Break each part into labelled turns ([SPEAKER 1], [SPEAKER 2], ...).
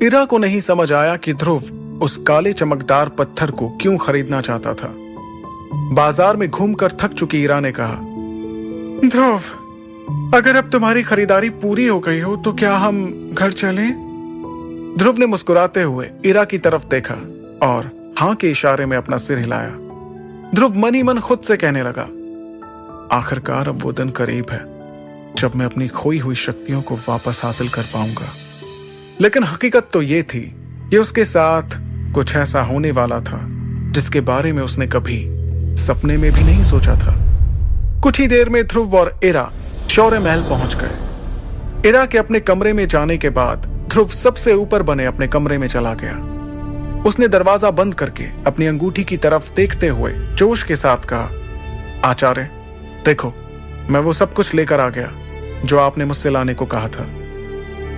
[SPEAKER 1] इरा को नहीं समझ आया कि ध्रुव उस काले चमकदार पत्थर को क्यों खरीदना चाहता था। बाजार में घूमकर थक चुकी इरा ने कहा, ध्रुव, अगर अब तुम्हारी खरीदारी पूरी हो गई हो तो क्या हम घर चलें? ध्रुव ने मुस्कुराते हुए इरा की तरफ देखा और हां के इशारे में अपना सिर हिलाया। ध्रुव मन ही मन खुद से कहने लगा, आखिरकार अब वो दिन करीब है जब मैं अपनी खोई हुई शक्तियों को वापस हासिल कर पाऊंगा। लेकिन हकीकत तो ये थी कि उसके साथ कुछ ऐसा होने वाला था जिसके बारे में उसने कभी सपने में भी नहीं सोचा था। कुछ ही देर में ध्रुव और इरा शौर्य महल पहुंच गए। इरा के अपने कमरे में जाने के बाद ध्रुव सबसे ऊपर बने अपने कमरे में चला गया। उसने दरवाजा बंद करके अपनी अंगूठी की तरफ देखते हुए जोश के साथ कहा, आचार्य, देखो, मैं वो सब कुछ लेकर आ गया जो आपने मुझसे लाने को कहा था।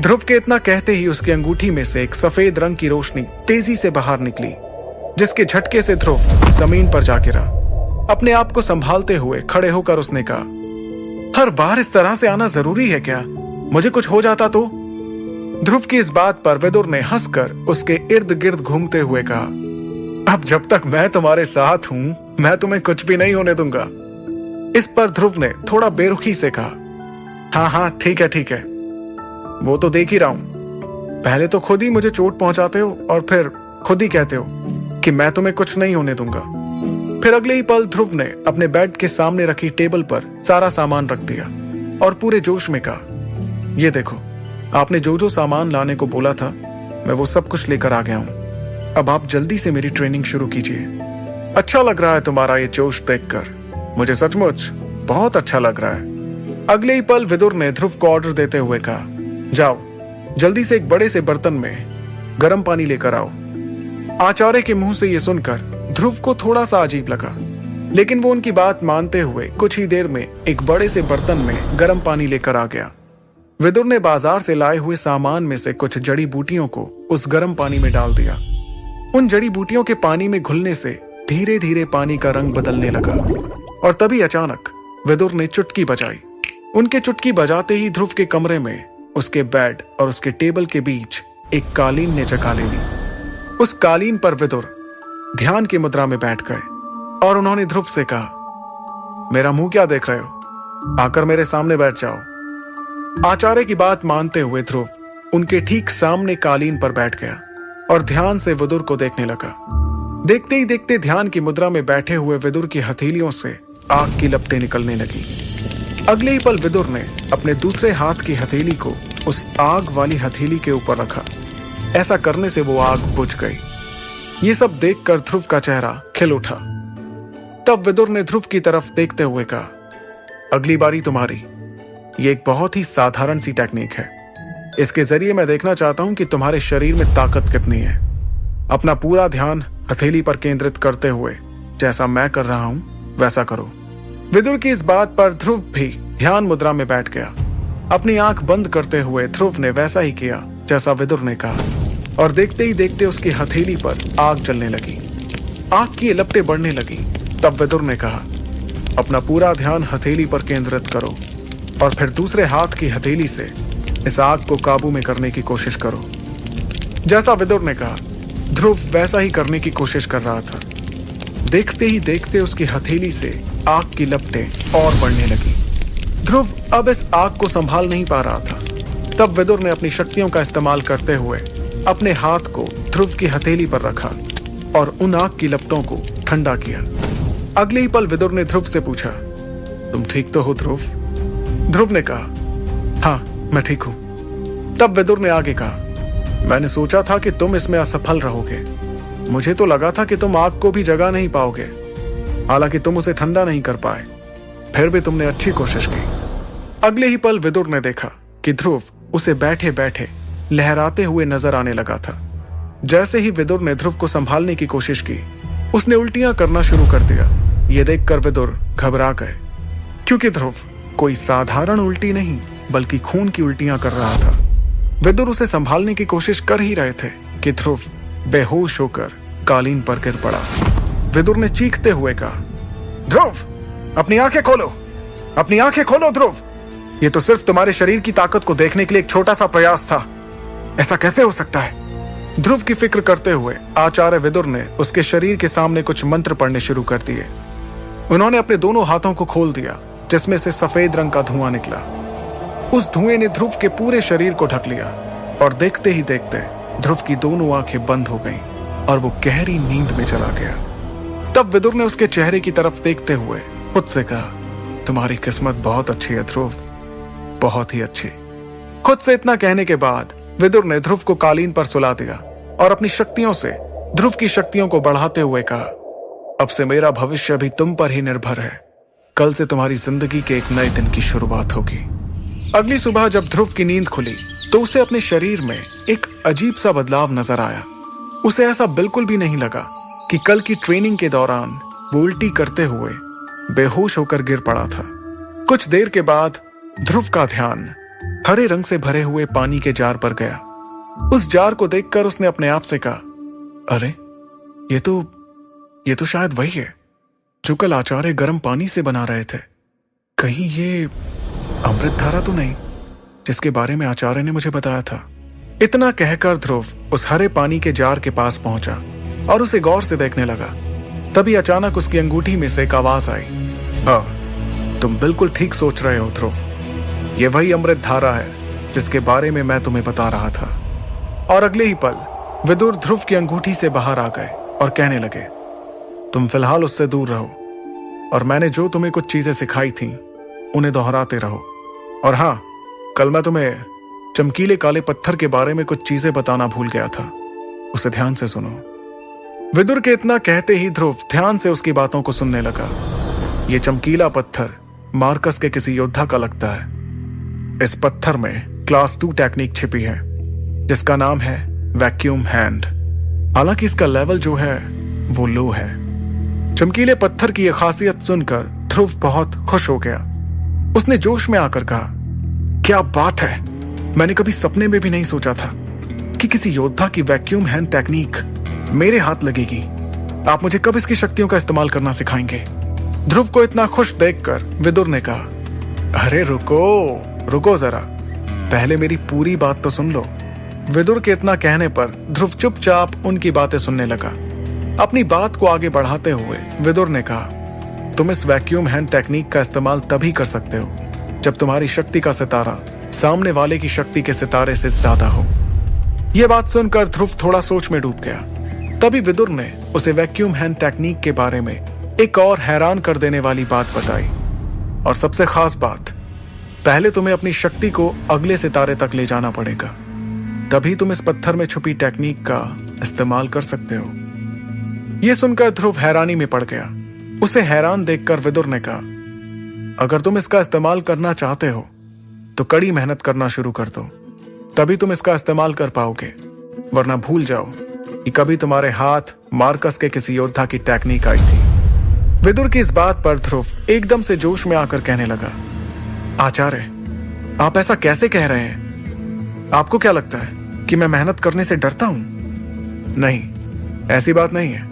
[SPEAKER 1] ध्रुव के इतना कहते ही उसकी अंगूठी में से एक सफेद रंग की रोशनी तेजी से बाहर निकली, जिसके झटके से ध्रुव जमीन पर जा गिरा। अपने आप को संभालते हुए खड़े होकर उसने कहा, हर बार इस तरह से आना जरूरी है क्या? मुझे कुछ हो जाता तो? ध्रुव की इस बात पर विदुर ने हंसकर उसके इर्द गिर्द घूमते हुए कहा, अब जब तक मैं तुम्हारे साथ हूं, मैं तुम्हें कुछ भी नहीं होने दूंगा। इस पर ध्रुव ने थोड़ा बेरुखी से कहा, हाँ हाँ, ठीक है, वो तो देख ही रहा हूं। पहले तो खुद ही मुझे चोट पहुंचाते हो और फिर खुद ही कहते हो कि मैं तुम्हें कुछ नहीं होने दूंगा। फिर अगले ही पल ध्रुव ने अपने बेड के सामने रखी टेबल पर सारा सामान रख दिया और पूरे जोश में कहा, ये देखो, आपने जो जो सामान लाने को बोला था, मैं वो सब कुछ लेकर आ गया हूं। अब आप जल्दी से मेरी ट्रेनिंग शुरू कीजिए। अच्छा लग रहा है तुम्हारा ये जोश देखकर, मुझे सचमुच बहुत अच्छा लग रहा है। अगले ही पल विदुर ने ध्रुव को ऑर्डर देते हुए कहा, जाओ, जल्दी से एक बड़े से बर्तन में गर्म पानी लेकर आओ। आचार्य के मुंह से यह सुनकर ध्रुव को थोड़ा सा अजीब लगा, लेकिन वो उनकी बात मानते हुए कुछ ही देर में एक बड़े से बर्तन में गर्म पानी लेकर आ गया। विदुर ने बाजार से लाए हुए सामान में से कुछ जड़ी बूटियों को उस गर्म पानी में डाल दिया। उन जड़ी बूटियों के पानी में घुलने से धीरे धीरे पानी का रंग बदलने लगा और तभी अचानक विदुर ने चुटकी बजाई। उनके चुटकी बजाते ही ध्रुव के कमरे में, उसके बेड और उसके टेबल के बीच एक कालीन ने जगह ले ली। उस कालीन पर विदुर ध्यान की मुद्रा में बैठ गए और उन्होंने ध्रुव से कहा, मेरा मुंह क्या देख रहे हो? आकर मेरे सामने बैठ जाओ। आचार्य की बात मानते हुए ध्रुव उनके ठीक सामने कालीन पर बैठ गया और ध्यान से विदुर को देखने लगा। देखते ही देखते ध्यान की मुद्रा में बैठे हुए विदुर की हथेलियों से आग की लपटें निकलने लगी। अगले ही पल विदुर ने अपने दूसरे हाथ की हथेली को उस आग वाली हथेली के ऊपर रखा। ऐसा करने से वो आग बुझ गई। ये सब देखकर ध्रुव का चेहरा खिल उठा। तब विदुर ने ध्रुव की तरफ देखते हुए कहा, अगली बारी तुम्हारी। ये एक बहुत ही साधारण सी टेक्निक है। इसके जरिए मैं देखना चाहता हूं कि तुम्हारे शरीर में ताकत कितनी है। अपना पूरा ध्यान हथेली पर केंद्रित करते हुए जैसा मैं कर रहा हूं वैसा करो। विदुर की इस बात पर ध्रुव भी ध्यान मुद्रा में बैठ गया। अपनी आंख बंद करते हुए ध्रुव ने वैसा ही किया जैसा विदुर ने कहा और देखते ही देखते उसकी हथेली पर आग जलने लगी। आग की लपटें बढ़ने लगी। तब विदुर ने कहा, अपना पूरा ध्यान हथेली पर केंद्रित करो और फिर दूसरे हाथ की हथेली से इस आग को काबू में करने की कोशिश करो। जैसा विदुर ने कहा, ध्रुव वैसा ही करने की कोशिश कर रहा था। देखते ही देखते उसकी हथेली से आग की लपटें और बढ़ने लगी। ध्रुव अब इस आग को संभाल नहीं पा रहा था। तब विदुर ने अपनी शक्तियों का इस्तेमाल करते हुए अपने हाथ को ध्रुव की हथेली पर रखा और उन आग की लपटों को ठंडा किया। अगले ही पल विदुर ने ध्रुव से पूछा, तुम ठीक तो हो ध्रुव? ध्रुव ने कहा, हाँ, मैं ठीक हूं। तब विदुर ने आगे कहा, मैंने सोचा था कि तुम इसमें असफल रहोगे। मुझे तो लगा था कि तुम आग को भी जगा नहीं पाओगे। हालांकि तुम उसे ठंडा नहीं कर पाए, फिर भी तुमने अच्छी कोशिश की। अगले ही पल विदुर ने देखा कि ध्रुव उसे बैठे बैठे लहराते हुए नजर आने लगा था। जैसे ही विदुर ने ध्रुव को संभालने की कोशिश की, उसने उल्टियां करना शुरू कर दिया। यह देखकर विदुर घबरा गए, क्योंकि ध्रुव कोई साधारण उल्टी नहीं बल्कि खून की उल्टियां कर रहा था। विदुर उसे संभालने की कोशिश कर ही रहे थे कि ध्रुव बेहोश होकर कालीन पर गिर पड़ा। विदुर ने चीखते हुए कहा, ध्रुव, अपनी आंखें खोलो, अपनी आंखें खोलो ध्रुव। ये तो सिर्फ तुम्हारे शरीर की ताकत को देखने के लिए एक छोटा सा प्रयास था। ऐसा कैसे हो सकता है? ध्रुव की फिक्र करते हुए आचार्य विदुर ने उसके शरीर के सामने कुछ मंत्र पढ़ने शुरू कर दिए। उन्होंने अपने दोनों हाथों को खोल दिया, जिसमें से सफेद रंग का धुआं निकला। उस धुएं ने ध्रुव के पूरे शरीर को ढक लिया और देखते ही देखते ध्रुव की दोनों आंखें बंद हो गईं और वो गहरी नींद में चला गया। तब विदुर ने उसके चेहरे की तरफ देखते हुए खुद से कहा, तुम्हारी किस्मत बहुत अच्छी है ध्रुव, बहुत ही अच्छी। खुद से इतना कहने के बाद विदुर ने ध्रुव को कालीन पर सुला दिया और अपनी शक्तियों से ध्रुव की शक्तियों को बढ़ाते हुए कहा, अब से मेरा भविष्य भी तुम पर ही निर्भर है। कल से तुम्हारी जिंदगी के एक नए दिन की शुरुआत होगी। अगली सुबह जब ध्रुव की नींद खुली तो उसे अपने शरीर में एक अजीब सा बदलाव नजर आया। उसे ऐसा बिल्कुल भी नहीं लगा कि कल की ट्रेनिंग के दौरान वो उल्टी करते हुए बेहोश होकर गिर पड़ा था। कुछ देर के बाद ध्रुव का ध्यान हरे रंग से भरे हुए पानी के जार पर गया। उस जार को देखकर उसने अपने आप से कहा, अरे ये तो शायद वही है जो कल आचार्य गर्म पानी से बना रहे थे। कहीं ये अमृत धारा तो नहीं जिसके बारे में आचार्य ने मुझे बताया था। इतना कहकर ध्रुव उस हरे पानी के जार के पास पहुंचा और उसे गौर से देखने लगा। तभी अचानक उसकी अंगूठी में से एक आवाज आई, हाँ, तुम बिल्कुल ठीक सोच रहे हो ध्रुव, ये वही अमृत धारा है जिसके बारे में मैं तुम्हें बता रहा था। और अगले ही पल विदुर ध्रुव की अंगूठी से बाहर आ गए और कहने लगे, तुम फिलहाल उससे दूर रहो और मैंने जो तुम्हें कुछ चीजें सिखाई थी उन्हें दोहराते रहो। और हाँ, कल मैं तुम्हें चमकीले काले पत्थर के बारे में कुछ चीजें बताना भूल गया था, उसे ध्यान से सुनो। विदुर के इतना कहते ही ध्रुव ध्यान से उसकी बातों को सुनने लगा। ये चमकीला पत्थर मार्कस के किसी योद्धा का लगता है। इस पत्थर में क्लास 2 टेक्निक छिपी है जिसका नाम है वैक्यूम हैंड। हालांकि इसका लेवल जो है वो लो है। चमकीले पत्थर की यह खासियत सुनकर ध्रुव बहुत खुश हो गया। उसने जोश में आकर कहा, क्या बात है, मैंने कभी सपने में भी नहीं सोचा था कि किसी योद्धा की वैक्यूम हैंड टेक्निक मेरे हाथ लगेगी। आप मुझे कब इसकी शक्तियों का इस्तेमाल करना सिखाएंगे? ध्रुव को इतना खुश देखकर विदुर ने कहा, अरे रुको जरा, पहले मेरी पूरी बात तो सुन लो। विदुर के इतना कहने पर ध्रुव चुपचाप उनकी बातें सुनने लगा। अपनी बात को आगे बढ़ाते हुए विदुर ने कहा, तुम इस वैक्यूम हैंड टेक्निक का इस्तेमाल तभी कर सकते हो जब तुम्हारी शक्ति का सितारा सामने वाले की शक्ति के सितारे से ज्यादा हो। यह बात सुनकर ध्रुव थोड़ा सोच में डूब गया। तभी विदुर ने उसे वैक्यूम हैंड टेक्निक के बारे में एक और हैरान कर देने वाली बात बताई। और सबसे खास बात, पहले तुम्हें अपनी शक्ति को अगले सितारे तक ले जाना पड़ेगा, तभी तुम इस पत्थर में छुपी टेक्निक का इस्तेमाल कर सकते हो। यह सुनकर ध्रुव हैरानी में पड़ गया। उसे हैरान देखकर विदुर ने कहा, अगर तुम इसका इस्तेमाल करना चाहते हो तो कड़ी मेहनत करना शुरू कर दो, तभी तुम इसका इस्तेमाल कर पाओगे, वरना भूल जाओ कि कभी तुम्हारे हाथ मार्कस के किसी योद्धा की टेक्निक आई थी। विदुर की इस बात पर ध्रुव एकदम से जोश में आकर कहने लगा, आचार्य, आप ऐसा कैसे कह रहे हैं? आपको क्या लगता है कि मैं मेहनत करने से डरता हूं? नहीं, ऐसी बात नहीं है।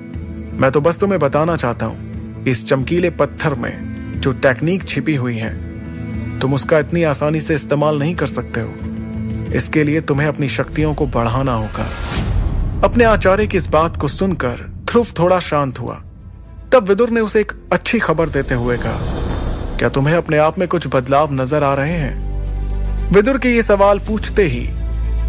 [SPEAKER 1] मैं तो बस तुम्हें बताना चाहता हूं कि इस चमकीले पत्थर में जो टेक्निक छिपी हुई है, तुम उसका इतनी आसानी से इस्तेमाल नहीं कर सकते हो। इसके लिए तुम्हें अपनी शक्तियों को बढ़ाना होगा। अपने आचार्य की इस बात को सुनकर ध्रुव थोड़ा शांत हुआ। तब विदुर ने उसे एक अच्छी खबर देते हुए कहा, क्या तुम्हें अपने आप में कुछ बदलाव नजर आ रहे हैं? विदुर के ये सवाल पूछते ही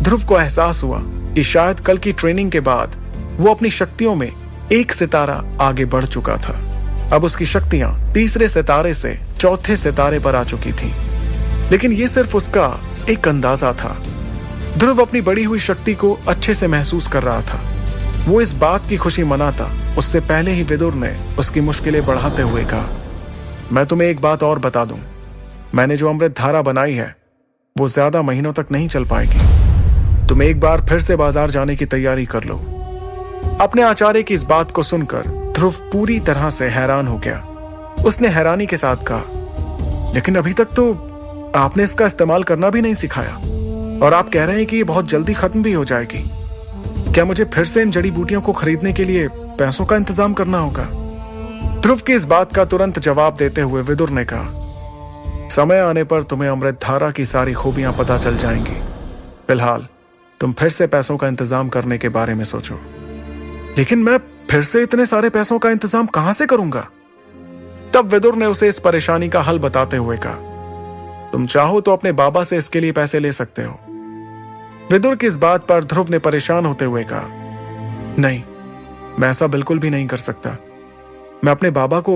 [SPEAKER 1] ध्रुव को एहसास हुआ कि शायद कल की ट्रेनिंग के बाद वो अपनी शक्तियों में एक सितारा आगे बढ़ चुका था। अब उसकी शक्तियां तीसरे सितारे से चौथे सितारे पर आ चुकी थी। लेकिन ये सिर्फ उसका एक अंदाजा था। ध्रुव अपनी बढ़ी हुई शक्ति को अच्छे से महसूस कर रहा था। वो इस बात की खुशी मनाता उससे पहले ही विदुर ने उसकी मुश्किलें बढ़ाते हुए कहा, मैं तुम्हें एक बात और बता दूं, मैंने जो अमृत धारा बनाई है वो ज्यादा महीनों तक नहीं चल पाएगी। तुम एक बार फिर से बाजार जाने की तैयारी कर लो। अपने आचार्य की इस बात को सुनकर ध्रुव पूरी तरह से हैरान हो गया। उसने हैरानी के साथ कहा, लेकिन अभी तक तो आपने इसका इस्तेमाल करना भी नहीं सिखाया और आप कह रहे हैं कि ये बहुत जल्दी खत्म भी हो जाएगी। क्या मुझे फिर से इन जड़ी बूटियों को खरीदने के लिए पैसों का इंतजाम करना होगा? ध्रुव की इस बात का तुरंत जवाब देते हुए विदुर ने कहा, समय आने पर तुम्हें अमृत धारा की सारी खूबियां पता चल जाएंगी। फिलहाल तुम फिर से पैसों का इंतजाम करने के बारे में सोचो। लेकिन मैं फिर से इतने सारे पैसों का इंतजाम कहां से करूंगा? तब विदुर ने उसे इस परेशानी का हल बताते हुए कहा, तुम चाहो तो अपने बाबा से इसके लिए पैसे ले सकते हो। विदुर की इस बात पर ध्रुव ने परेशान होते हुए कहा, नहीं, मैं ऐसा बिल्कुल भी नहीं कर सकता। मैं अपने बाबा को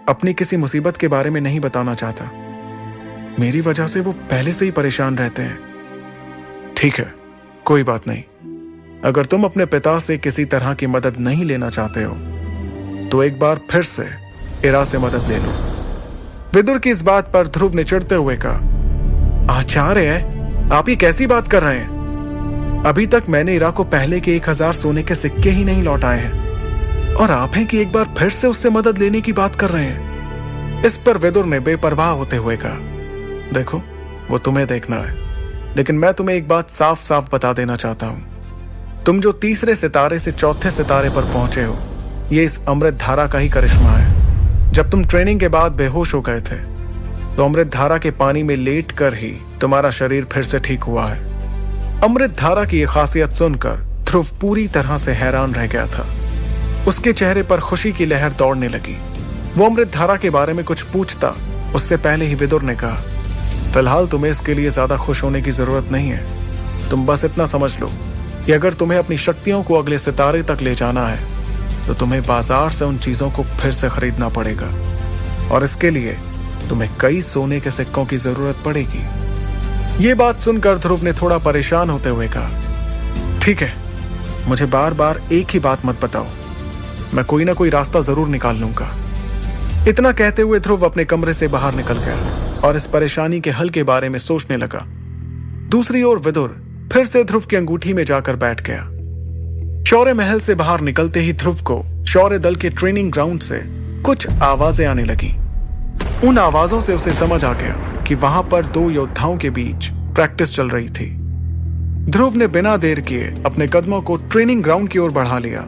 [SPEAKER 1] अपनी किसी मुसीबत के बारे में नहीं बताना चाहता। मेरी वजह से वो पहले से ही परेशान रहते हैं। ठीक है, कोई बात नहीं। अगर तुम अपने पिता से किसी तरह की मदद नहीं लेना चाहते हो तो एक बार फिर से इरा से मदद ले लो। विदुर की इस बात पर ध्रुव ने चिढ़ते हुए कहा, आचार्य, आप ये कैसी बात कर रहे हैं? अभी तक मैंने इरा को पहले के 1000 सोने के सिक्के ही नहीं लौटाए हैं और आप हैं कि एक बार फिर से उससे मदद लेने की बात कर रहे हैं। इस पर विदुर ने बेपरवाह होते हुए कहा, देखो, वो तुम्हें देखना है, लेकिन मैं तुम्हें एक बात साफ साफ बता देना चाहता हूं। तुम जो तीसरे सितारे से चौथे सितारे पर पहुंचे हो, ये इस अमृत धारा का ही करिश्मा है। जब तुम ट्रेनिंग के बाद बेहोश हो गए थे तो अमृत धारा के पानी में लेट कर ही तुम्हारा शरीर फिर से ठीक हुआ है। अमृत धारा की यह खासियत सुनकर ध्रुव पूरी तरह से हैरान रह गया था। उसके चेहरे पर खुशी की लहर दौड़ने लगी। वो अमृत धारा के बारे में कुछ पूछता उससे पहले ही विदुर ने कहा, फिलहाल तुम्हें इसके लिए ज्यादा खुश होने की जरूरत नहीं है। तुम बस इतना समझ लो कि अगर तुम्हें अपनी शक्तियों को अगले सितारे तक ले जाना है तो तुम्हें बाजार से उन चीजों को फिर से खरीदना पड़ेगा और इसके लिए तुम्हें कई सोने के सिक्कों की जरूरत पड़ेगी। ये बात सुनकर ध्रुव ने थोड़ा परेशान होते हुए कहा, ठीक है, मुझे बार बार एक ही बात मत बताओ, मैं कोई ना कोई रास्ता जरूर निकाल लूंगा। इतना कहते हुए ध्रुव अपने कमरे से बाहर निकल गया और इस परेशानी के हल के बारे में सोचने लगा। दूसरी ओर विदुर फिर से ध्रुव की अंगूठी में जाकर बैठ गया। शौर्य महल से बाहर निकलते ही ध्रुव को शौर्य दल के ट्रेनिंग ग्राउंड से कुछ आवाजें आने लगी। उन आवाजों से उसे समझ आ गया कि वहां पर 2 योद्धाओं के बीच प्रैक्टिस चल रही थी। ध्रुव ने बिना देर किए अपने कदमों को ट्रेनिंग ग्राउंड की ओर बढ़ा लिया।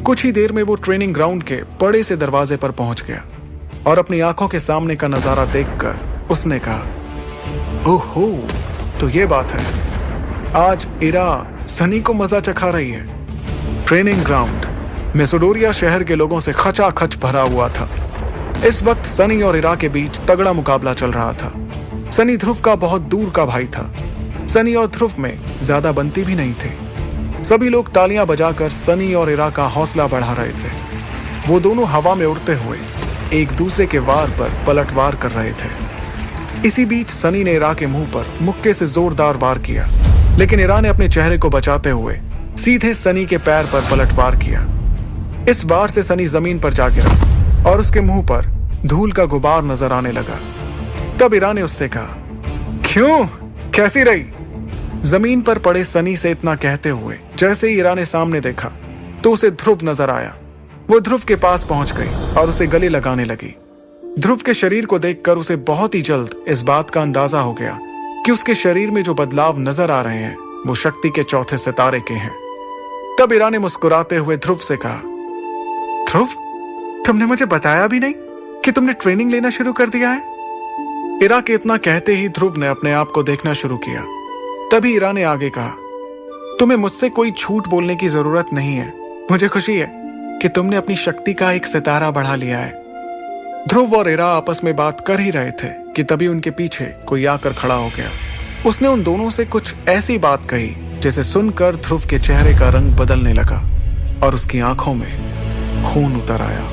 [SPEAKER 1] कुछ ही देर में वो ट्रेनिंग ग्राउंड के बड़े से दरवाजे पर पहुंच गया और अपनी आंखों के सामने का नजारा देखकर उसने कहा, ओहो, तो ये बात है, आज इरा सनी को मजा चखा रही है। ट्रेनिंग ग्राउंड मेसोडोरिया शहर के लोगों से खचाखच भरा हुआ था। इस वक्त सनी और इरा के बीच तगड़ा मुकाबला चल रहा था। सनी ध्रुव का बहुत दूर का भाई था। सनी और ध्रुव में ज्यादा बनती भी नहीं थी। सभी लोग तालियां बजाकर सनी और इरा का हौसला बढ़ा रहे थे। वो दोनों हवा में उड़ते हुए एक दूसरे के वार पर पलटवार कर रहे थे। इसी बीच सनी ने इरा के मुंह पर मुक्के से जोरदार वार किया, लेकिन इरा ने अपने चेहरे को बचाते हुए सीधे सनी के पैर पर पलटवार किया। इस वार से सनी जमीन पर जा गिरा और उसके मुंह पर धूल का गुबार नजर आने लगा। तब इरा ने उससे कहा, क्यों, कैसी रही? जमीन पर पड़े सनी से इतना कहते हुए जैसे ही इरा ने सामने देखा तो उसे ध्रुव नजर आया। वो ध्रुव के पास पहुंच गई और उसे गले लगाने लगी। ध्रुव के शरीर को देखकर उसे बहुत ही जल्द इस बात का अंदाजा हो गया कि उसके शरीर में जो बदलाव नजर आ रहे हैं वो शक्ति के चौथे सितारे के हैं। तब इरा ने मुस्कुराते हुए ध्रुव से कहा, ध्रुव, तुमने मुझे बताया भी नहीं कि तुमने ट्रेनिंग लेना शुरू कर दिया है। इरा के इतना कहते ही ध्रुव ने अपने आप को देखना शुरू किया। तभी इरा ने आगे कहा, तुम्हें मुझसे कोई झूठ बोलने की जरूरत नहीं है। मुझे खुशी है कि तुमने अपनी शक्ति का एक सितारा बढ़ा लिया है। ध्रुव और इरा आपस में बात कर ही रहे थे कि तभी उनके पीछे कोई आकर खड़ा हो गया। उसने उन दोनों से कुछ ऐसी बात कही जिसे सुनकर ध्रुव के चेहरे का रंग बदलने लगा और उसकी आंखों में खून उतर आया।